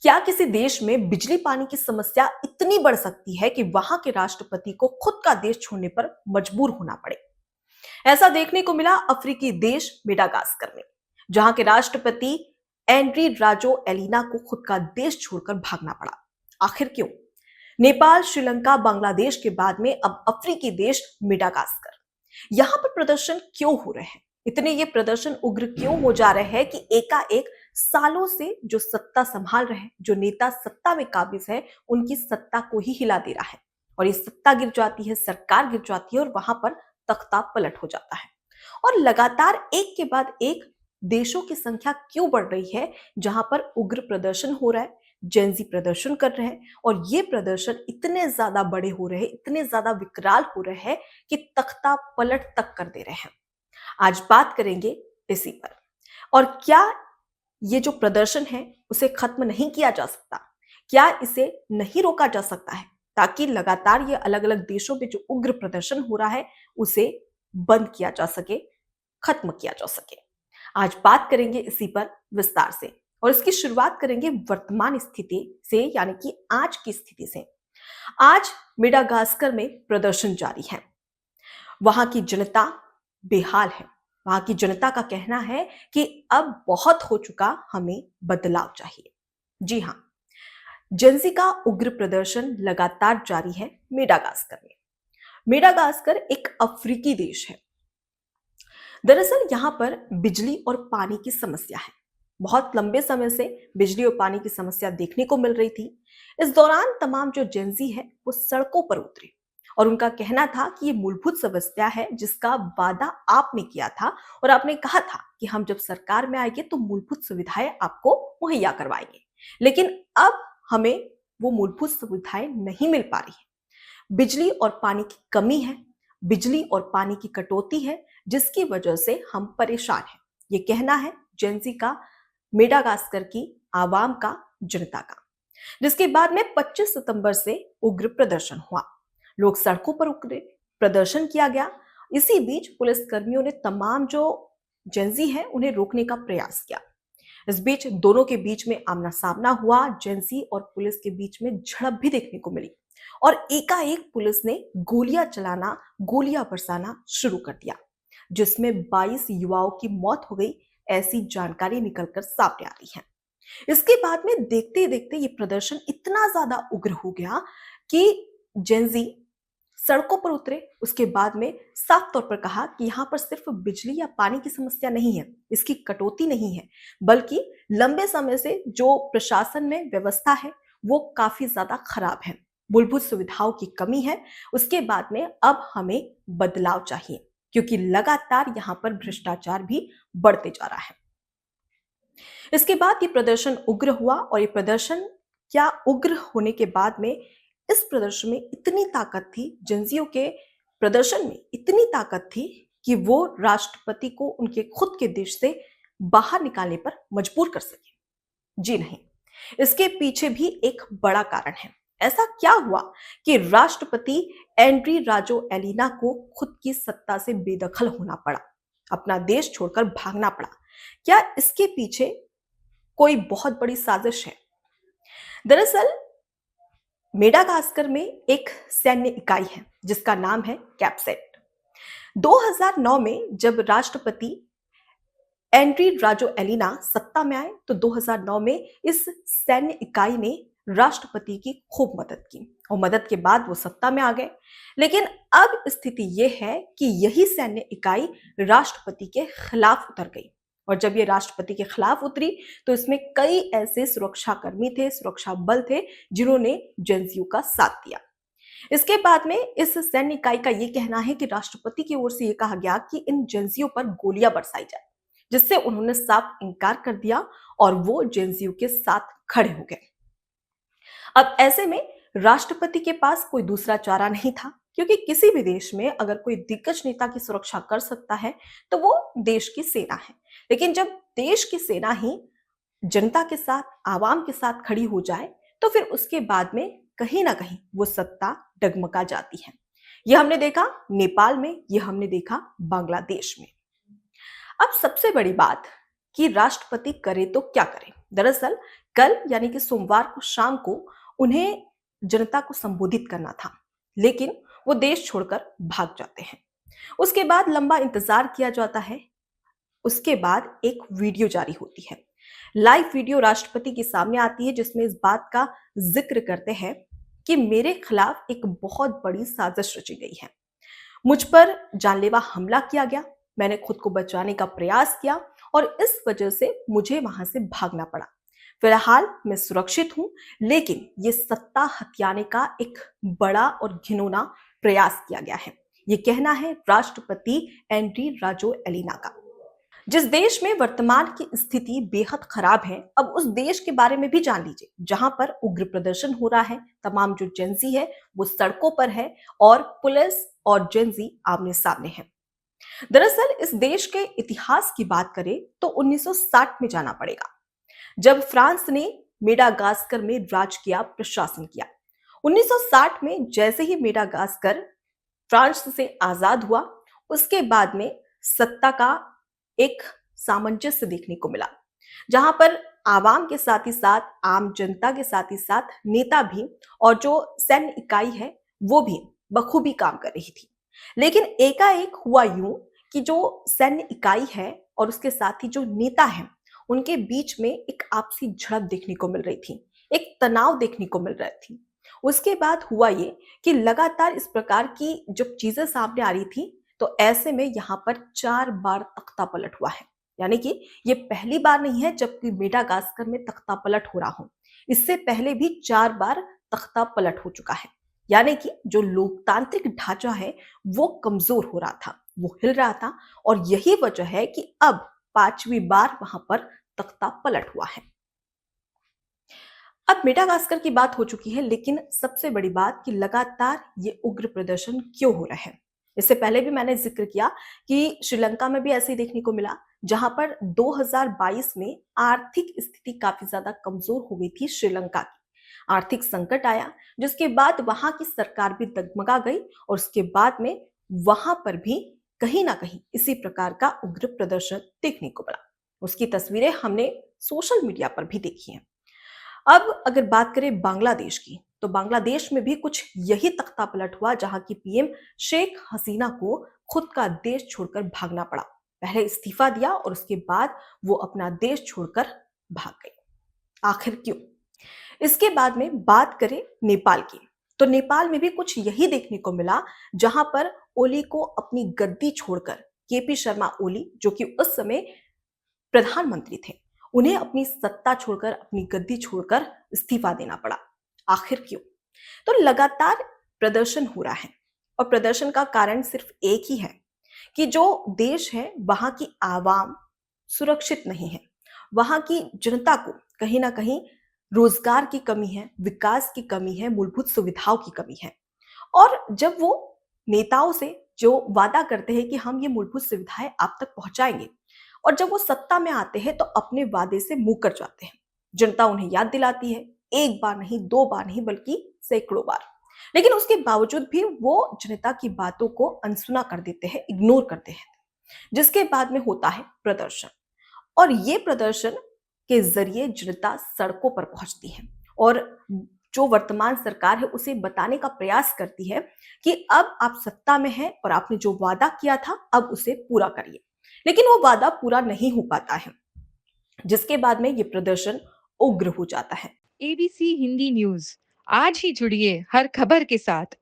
क्या किसी देश में बिजली पानी की समस्या इतनी बढ़ सकती है कि वहां के राष्ट्रपति को खुद का देश छोड़ने पर मजबूर होना पड़े? ऐसा देखने को मिला अफ्रीकी देश मेडागास्कर में, जहां के राष्ट्रपति एंड्री राजो एलिना को खुद का देश छोड़कर भागना पड़ा। आखिर क्यों? नेपाल, श्रीलंका, बांग्लादेश के बाद में अब अफ्रीकी देश मेडागास्कर। यहां पर प्रदर्शन क्यों हो रहे हैं? इतने ये प्रदर्शन उग्र क्यों हो जा रहे हैं कि एकाएक सालों से जो सत्ता संभाल रहे हैं, जो नेता सत्ता में काबिज है, उनकी सत्ता को ही हिला दे रहा है। और ये सत्ता गिर जाती है, सरकार गिर जाती है और वहां पर तख्ता पलट हो जाता है। और लगातार एक के बाद एक देशों की संख्या क्यों बढ़ रही है जहां पर उग्र प्रदर्शन हो रहा है, जेंजी प्रदर्शन कर रहे हैं, और ये प्रदर्शन इतने ज्यादा बड़े हो रहे हैं, इतने ज्यादा विकराल हो रहे हैं कि तख्ता पलट तक कर दे रहे हैं। आज बात करेंगे इसी पर। और क्या ये जो प्रदर्शन है उसे खत्म नहीं किया जा सकता? क्या इसे नहीं रोका जा सकता है ताकि लगातार ये अलग अलग देशों में जो उग्र प्रदर्शन हो रहा है उसे बंद किया जा सके, खत्म किया जा सके? आज बात करेंगे इसी पर विस्तार से, और इसकी शुरुआत करेंगे वर्तमान स्थिति से, यानी कि आज की स्थिति से। आज मेडागास्कर में प्रदर्शन जारी है। वहां की जनता बेहाल है। वहां की जनता का कहना है कि अब बहुत हो चुका, हमें बदलाव चाहिए। जी हां, जेंजी का उग्र प्रदर्शन लगातार जारी है मेडागास्कर में। मेडागास्कर एक अफ्रीकी देश है। दरअसल यहां पर बिजली और पानी की समस्या है। बहुत लंबे समय से बिजली और पानी की समस्या देखने को मिल रही थी। इस दौरान तमाम जो जेंजी है वो सड़कों पर उतरे और उनका कहना था कि ये मूलभूत समस्या है जिसका वादा आपने किया था, और आपने कहा था कि हम जब सरकार में आएंगे तो मूलभूत सुविधाएं आपको मुहैया करवाएंगे। लेकिन अब हमें वो मूलभूत सुविधाएं नहीं मिल पा रही है। बिजली और पानी की कमी है, बिजली और पानी की कटौती है, जिसकी वजह से हम परेशान हैं। ये कहना है जेंजी का, मेडागास्कर की आवाम का, जनता का। जिसके बाद में 25 सितंबर से उग्र प्रदर्शन हुआ। लोग सड़कों पर उतरे, प्रदर्शन किया गया। इसी बीच पुलिस कर्मियों ने तमाम जो जेंजी हैं उन्हें रोकने का प्रयास किया। इस बीच दोनों के बीच में आमना सामना हुआ। जेंजी और पुलिस के बीच में झड़प भी देखने को मिली और एकाएक पुलिस ने गोलियां चलाना, गोलियां बरसाना शुरू कर दिया, जिसमें 22 युवाओं की मौत हो गई, ऐसी जानकारी निकलकर सामने आ रही है। इसके बाद में देखते देखते ये प्रदर्शन इतना ज्यादा उग्र हो गया कि जेंजी सड़कों पर उतरे। उसके बाद में साफ तौर पर कहा कि यहाँ पर सिर्फ बिजली या पानी की समस्या नहीं है, इसकी कटौती नहीं है, बल्कि लंबे समय से जो प्रशासन में व्यवस्था है वो काफी ज्यादा खराब है, मूलभूत सुविधाओं की कमी है। उसके बाद में अब हमें बदलाव चाहिए, क्योंकि लगातार यहाँ पर भ्रष्टाचार भी बढ़ते जा रहा है। इसके बाद ये प्रदर्शन उग्र हुआ, और ये प्रदर्शन क्या उग्र होने के बाद में इस प्रदर्शन में इतनी ताकत थी, जेंजियों के प्रदर्शन में इतनी ताकत थी कि वो राष्ट्रपति को उनके खुद के देश से बाहर निकालने पर मजबूर कर सके। जी नहीं, इसके पीछे भी एक बड़ा कारण है। ऐसा क्या हुआ कि राष्ट्रपति एंड्री राजो एलिना को खुद की सत्ता से बेदखल होना पड़ा, अपना देश छोड़कर भागना पड़ा? क्या इसके पीछे कोई बहुत बड़ी साजिश है? दरअसल मेडागास्कर में एक सैन्य इकाई है जिसका नाम है कैप्सेट। 2009 में जब राष्ट्रपति एंड्री राजो एलिना सत्ता में आए तो 2009 में इस सैन्य इकाई ने राष्ट्रपति की खूब मदद की, और मदद के बाद वो सत्ता में आ गए। लेकिन अब स्थिति ये है कि यही सैन्य इकाई राष्ट्रपति के खिलाफ उतर गई, और जब ये राष्ट्रपति के खिलाफ उतरी तो इसमें कई ऐसे सुरक्षा कर्मी थे, सुरक्षा बल थे, जिन्होंने जेंजियो का साथ दिया। इसके बाद में इस सैन्य इकाई का ये कहना है कि राष्ट्रपति की ओर से ये कहा गया कि इन जेंजियो पर गोलियां बरसाई जाए, जिससे उन्होंने साफ इनकार कर दिया और वो जेंजियो के साथ खड़े हो गए। अब ऐसे में राष्ट्रपति के पास कोई दूसरा चारा नहीं था, क्योंकि किसी भी देश में अगर कोई दिग्गज नेता की सुरक्षा कर सकता है तो वो देश की सेना है। लेकिन जब देश की सेना ही जनता के साथ, आवाम के साथ खड़ी हो जाए तो फिर उसके बाद में कहीं ना कहीं वो सत्ता डगमगा जाती है। यह हमने देखा नेपाल में, यह हमने देखा बांग्लादेश में। अब सबसे बड़ी बात कि राष्ट्रपति करे तो क्या करे। दरअसल कल यानी कि सोमवार को शाम को उन्हें जनता को संबोधित करना था, लेकिन वो देश छोड़कर भाग जाते हैं। उसके बाद लंबा इंतजार किया जाता है। उसके बाद एक वीडियो जारी होती है। लाइव वीडियो राष्ट्रपति के सामने आती है, जिसमें इस बात का जिक्र करते हैं कि मेरे खिलाफ एक बहुत बड़ी साजिश रची गई है। मुझ पर जानलेवा हमला किया गया। मैंने खुद को बचाने का प्रयास किया और इस वजह से मुझे वहां से भागना पड़ा। फिलहाल मैं सुरक्षित हूं, लेकिन ये सत्ता हथियाने का एक बड़ा और घिनौना प्रयास किया गया है। ये कहना है राष्ट्रपति एंड्री राजोएलिना का। जिस देश में वर्तमान की स्थिति बेहद खराब है, अब उस देश के बारे में भी जान लीजिए, जहां पर उग्र प्रदर्शन हो रहा है। तमाम जो जेंजी है वो सड़कों पर है और पुलिस और जेंजी आमने सामने है। दरअसल इस देश के इतिहास की बात करें तो 1960 में जाना पड़ेगा, जब फ्रांस ने मेडागास्कर में राज किया, प्रशासन किया। 1960 में जैसे ही मेडागास्कर फ्रांस से आजाद हुआ, उसके बाद में सत्ता का एक सामंजस्य देखने को मिला, जहां पर आवाम के साथ ही साथ, आम जनता के साथ ही साथ नेता भी और जो सैन्य इकाई है वो भी बखूबी काम कर रही थी। लेकिन एकाएक हुआ यूं कि जो सैन्य इकाई है और उसके साथ ही जो नेता है, उनके बीच में एक आपसी झड़प देखने को मिल रही थी, एक तनाव देखने को मिल रही थी। उसके बाद हुआ ये कि लगातार इस प्रकार की जब चीजें सामने आ रही थी, तो ऐसे में यहाँ पर 4 बार तख्ता पलट हुआ है। यानी कि ये पहली बार नहीं है जबकि मेडागास्कर में तख्ता पलट हो रहा हो। इससे पहले भी 4 बार तख्ता पलट हो चुका है। यानी कि जो लोकतांत्रिक ढांचा है वो कमजोर हो रहा था, वो हिल रहा था, और यही वजह है कि अब 5वीं बार वहां पर तख्ता पलट हुआ है। अब मेडागास्कर की बात हो चुकी है, लेकिन सबसे बड़ी बात कि लगातार ये उग्र प्रदर्शन क्यों हो रहे हैं। इससे पहले भी मैंने जिक्र किया कि श्रीलंका में भी ऐसे ही देखने को मिला, जहां पर 2022 में आर्थिक स्थिति काफी ज्यादा कमजोर हो गई थी श्रीलंका की। आर्थिक संकट आया, जिसके बाद वहां की सरकार भी डगमगा गई और उसके बाद में वहां पर भी कहीं ना कहीं इसी प्रकार का उग्र प्रदर्शन देखने को मिला। उसकी तस्वीरें हमने सोशल मीडिया पर भी देखी हैं। अब अगर बात करें बांग्लादेश की, तो बांग्लादेश में भी कुछ यही तख्ता पलट हुआ, जहां की पीएम शेख हसीना को खुद का देश छोड़कर भागना पड़ा। पहले इस्तीफा दिया और उसके बाद वो अपना देश छोड़कर भाग गई। आखिर क्यों? इसके बाद में बात करें नेपाल की, तो नेपाल में भी कुछ यही देखने को मिला, जहां पर ओली को अपनी गद्दी छोड़कर, केपी शर्मा ओली जो कि उस समय प्रधानमंत्री थे, उन्हें अपनी सत्ता छोड़कर, अपनी गद्दी छोड़कर इस्तीफा देना पड़ा। आखिर क्यों? तो लगातार प्रदर्शन हो रहा है और प्रदर्शन का कारण सिर्फ एक ही है कि जो देश है वहां की आवाम सुरक्षित नहीं है। वहां की जनता को कहीं ना कहीं रोजगार की कमी है, विकास की कमी है, मूलभूत सुविधाओं की कमी है। और जब वो नेताओं से जो वादा करते हैं कि हम ये मूलभूत सुविधाएं आप तक पहुंचाएंगे, और जब वो सत्ता में आते हैं तो अपने वादे से मुकर जाते हैं। जनता उन्हें याद दिलाती है, एक बार नहीं, 2 बार नहीं, बल्कि सैकड़ों बार। लेकिन उसके बावजूद भी वो जनता की बातों को अनसुना कर देते हैं, इग्नोर करते हैं, जिसके बाद में होता है प्रदर्शन। और ये प्रदर्शन के जरिए जनता सड़कों पर पहुंचती है और जो वर्तमान सरकार है उसे बताने का प्रयास करती है कि अब आप सत्ता में हैं और आपने जो वादा किया था अब उसे पूरा करिए। लेकिन वो वादा पूरा नहीं हो पाता है, जिसके बाद में ये प्रदर्शन उग्र हो जाता है। एबीसी हिंदी न्यूज आज ही जुड़िए हर खबर के साथ